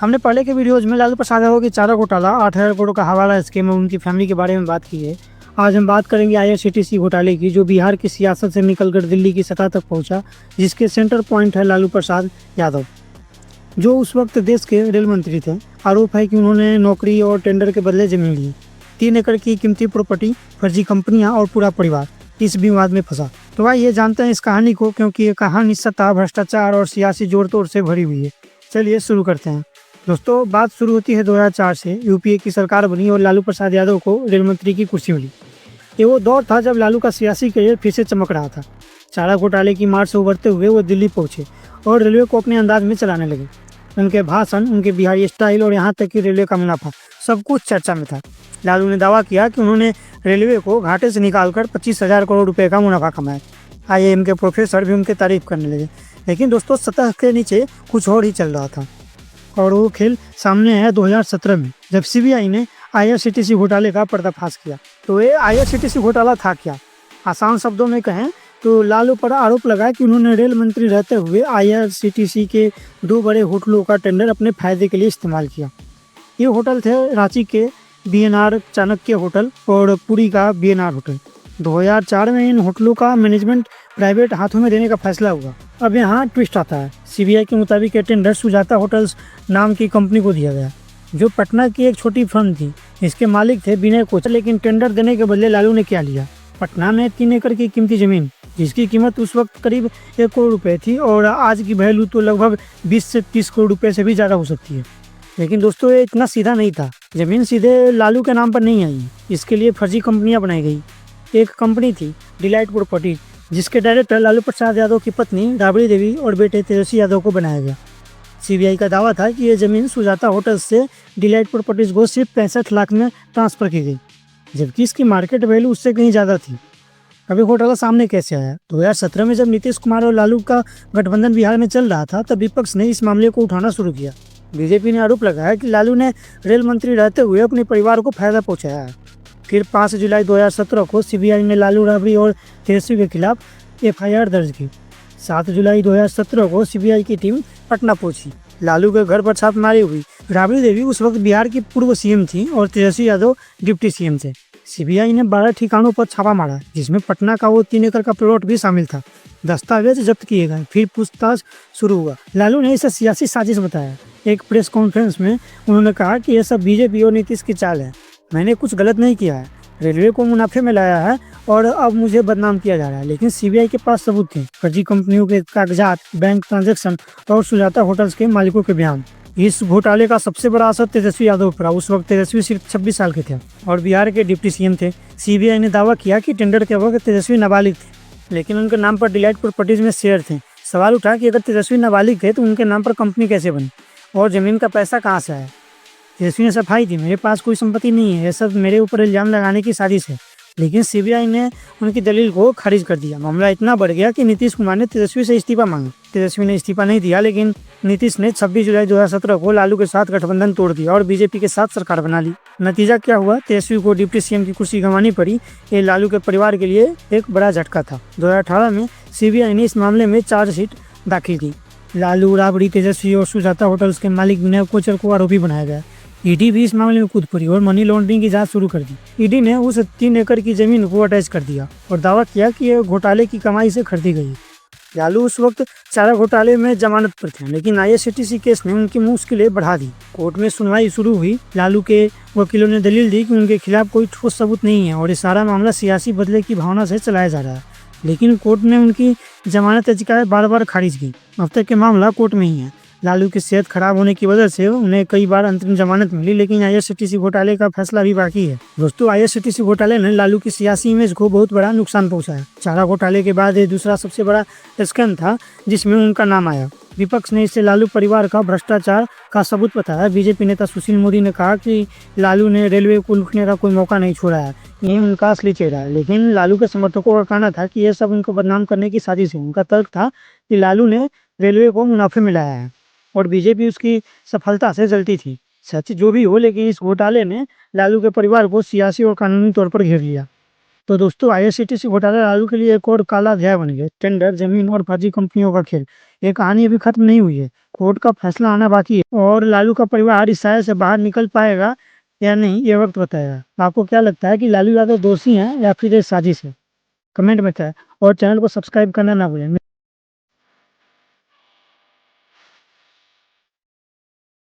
हमने पहले के वीडियोज़ में लालू प्रसाद यादव की चारा घोटाला, 8,000 करोड़ का हवाला स्कीम और उनकी फैमिली के बारे में बात की है। आज हम बात करेंगे आईआरसीटीसी घोटाले की, जो बिहार की सियासत से निकलकर दिल्ली की सतह तक पहुंचा, जिसके सेंटर पॉइंट है लालू प्रसाद यादव, जो उस वक्त देश के रेल मंत्री थे। आरोप है कि उन्होंने नौकरी और टेंडर के बदले जमीन ली, 3 एकड़ की कीमती प्रॉपर्टी, फर्जी कंपनियां और पूरा परिवार इस विवाद में फंसा। तो आइए जानते हैं इस कहानी को, क्योंकि ये कहानी सत्ता, भ्रष्टाचार और सियासी जोड़ तोड़ से भरी हुई है। चलिए शुरू करते हैं। दोस्तों, बात शुरू होती है 2004 से। यूपीए की सरकार बनी और लालू प्रसाद यादव को रेल मंत्री की कुर्सी मिली। ये वो दौर था जब लालू का सियासी करियर फिर से चमक रहा था। चारा घोटाले की मार से उभरते हुए वो दिल्ली पहुंचे और रेलवे को अपने अंदाज में चलाने लगे। उनके भाषण, उनके बिहारी स्टाइल और यहाँ तक कि रेलवे का मुनाफा, सब कुछ चर्चा में था। लालू ने दावा किया कि उन्होंने रेलवे को घाटे से निकालकर 25,000 करोड़ रुपए का मुनाफा कमाया। आईआईएम के प्रोफेसर भी उनकी तारीफ करने लगे। लेकिन दोस्तों, सतह के नीचे कुछ और ही चल रहा था, और वो खेल सामने है 2017 में, जब सीबीआई ने आईआरसीटीसी घोटाले का पर्दाफाश किया। तो ये आईआरसीटीसी घोटाला था क्या? आसान शब्दों में कहें तो लालू पर आरोप लगा कि उन्होंने रेल मंत्री रहते हुए आईआरसीटीसी के 2 बड़े होटलों का टेंडर अपने फायदे के लिए इस्तेमाल किया। ये होटल थे रांची के बीएनआर चाणक्य होटल और पुरी का बीएनआर होटल। 2004 में इन होटलों का मैनेजमेंट प्राइवेट हाथों में देने का फैसला हुआ। अब यहाँ ट्विस्ट आता है। सीबीआई के मुताबिक ये टेंडर सुजाता होटल्स नाम की कंपनी को दिया गया, जो पटना की एक छोटी फर्म थी। इसके मालिक थे विनय कोचर। लेकिन टेंडर देने के बदले लालू ने क्या लिया? पटना में 3 एकड़ की कीमती जमीन, जिसकी कीमत उस वक्त करीब 1 करोड़ रुपए थी, और आज की वैल्यू तो लगभग 20 से 30 करोड़ रुपए से भी ज़्यादा हो सकती है। लेकिन दोस्तों, ये इतना सीधा नहीं था। जमीन सीधे लालू के नाम पर नहीं आई, इसके लिए फर्जी कंपनियां बनाई गई। एक कंपनी थी डिलाइट प्रॉपर्टीज, जिसके डायरेक्टर लालू प्रसाद यादव की पत्नी राबड़ी देवी और बेटे तेजस्वी यादव को बनाया गया। सीबीआई का दावा था कि ये जमीन सुजाता होटल्स से डिलाइट प्रॉपर्टीज को सिर्फ 65 लाख में ट्रांसफर की गई, जबकि इसकी मार्केट वैल्यू उससे कहीं ज़्यादा थी। अभी घोटाला सामने कैसे आया? 2017 में जब नीतीश कुमार और लालू का गठबंधन बिहार में चल रहा था, तब विपक्ष ने इस मामले को उठाना शुरू किया। बीजेपी ने आरोप लगाया कि लालू ने रेल मंत्री रहते हुए अपने परिवार को फायदा पहुंचाया है। फिर 5 जुलाई 2017 को सीबीआई ने लालू, राबड़ी और तेजस्वी के खिलाफ एफआईआर दर्ज की। 7 जुलाई 2017 को सीबीआई की टीम पटना पहुंची। लालू के घर पर छापेमारी हुई। राबड़ी देवी उस वक्त बिहार की पूर्व सीएम थी और तेजस्वी यादव डिप्टी सीएम थे। सीबीआई ने 12 ठिकानों पर छापा मारा, जिसमें पटना का वो 3 एकड़ का प्लॉट भी शामिल था। दस्तावेज जब्त किए गए। फिर पूछताछ शुरू हुआ। लालू ने इसे सियासी साजिश बताया। एक प्रेस कॉन्फ्रेंस में उन्होंने कहा कि यह सब बीजेपी और नीतीश की चाल है। मैंने कुछ गलत नहीं किया है, रेलवे को मुनाफे में लाया है और अब मुझे बदनाम किया जा रहा है। लेकिन सीबीआई के पास सबूत थे, फर्जी कंपनियों के कागजात, बैंक ट्रांजैक्शन और सुजाता होटल्स के मालिकों के बयान। इस घोटाले का सबसे बड़ा असर तेजस्वी यादव पर। उस वक्त तेजस्वी सिर्फ 26 साल के थे और बिहार के डिप्टी सीएम थे। सीबीआई ने दावा किया कि टेंडर के वक्त तेजस्वी नाबालिग थे, लेकिन उनके नाम पर डिलाइट प्रॉपर्टीज में शेयर थे। सवाल उठा कि अगर तेजस्वी नाबालिग थे तो उनके नाम पर कंपनी कैसे बनी और जमीन का पैसा कहाँ से आया? तेजस्वी ने सफाई दी, मेरे पास कोई संपत्ति नहीं है, यह सब मेरे ऊपर इल्जाम लगाने की साजिश है। लेकिन सीबीआई ने उनकी दलील को खारिज कर दिया। मामला इतना बढ़ गया कि नीतीश कुमार ने तेजस्वी से इस्तीफा मांगा। तेजस्वी ने इस्तीफा नहीं दिया, लेकिन नीतीश ने 26 जुलाई 2017 को लालू के साथ गठबंधन तोड़ दिया और बीजेपी के साथ सरकार बना ली। नतीजा क्या हुआ? तेजस्वी को डिप्टी सीएम की कुर्सी गंवानी पड़ी। ये लालू के परिवार के लिए एक बड़ा झटका था। 2018 में सीबीआई ने इस मामले में चार्जशीट दाखिल की। लालू, राबड़ी, तेजस्वी और सुजाता होटल्स के मालिक विनय कोचर को आरोपी बनाया गया। ईडी भी इस मामले में कूद पड़ी और मनी लॉन्ड्रिंग की जांच शुरू कर दी। ईडी ने उस 3 एकड़ की जमीन को अटैच कर दिया और दावा किया कि यह घोटाले की कमाई से खरीदी गई। लालू उस वक्त चारा घोटाले में जमानत पर थे, लेकिन आईआरसीटीसी केस ने उनकी मुश्किलें बढ़ा दी। कोर्ट में सुनवाई शुरू हुई। लालू के वकीलों ने दलील दी कि उनके खिलाफ कोई ठोस सबूत नहीं है और ये सारा मामला सियासी बदले की भावना से चलाया जा रहा है। लेकिन कोर्ट ने उनकी जमानत याचिकाएं बार-बार खारिज की। अब तक के मामला कोर्ट में ही है। लालू की सेहत खराब होने की वजह से उन्हें कई बार अंतरिम जमानत मिली, लेकिन आईआरसीटीसी घोटाले का फैसला भी बाकी है। दोस्तों, आईआरसीटीसी घोटाले ने लालू की सियासी इमेज को बहुत बड़ा नुकसान पहुंचाया। चारा घोटाले के बाद ये दूसरा सबसे बड़ा स्कैम था जिसमें उनका नाम आया। विपक्ष ने इसे लालू परिवार का भ्रष्टाचार का सबूत बताया। बीजेपी नेता सुशील मोदी ने कहा कि लालू ने रेलवे को लूटने का कोई मौका नहीं छोड़ा है, ये उनका असली चेहरा है। लेकिन लालू के समर्थकों का कहना था कि यह सब उनको बदनाम करने की साजिश है। उनका तर्क था कि लालू ने रेलवे को मुनाफे में लाया है और बीजेपी उसकी सफलता से जलती थी। सच जो भी हो, लेकिन इस घोटाले ने लालू के परिवार को सियासी और कानूनी तौर पर घेर लिया। तो दोस्तों, आईआरसीटीसी घोटाला लालू के लिए एक और काला अध्याय बन गया। टेंडर, जमीन और फर्जी कंपनियों का खेल। ये कहानी अभी खत्म नहीं हुई है। कोर्ट का फैसला आना बाकी है और लालू का परिवार इस साया से बाहर निकल पाएगा या नहीं, ये वक्त बताएगा। आपको क्या लगता है कि लालू यादव दोषी हैं या फिर ये साजिश है? कमेंट में बताएं और चैनल को सब्सक्राइब करना ना भूलें।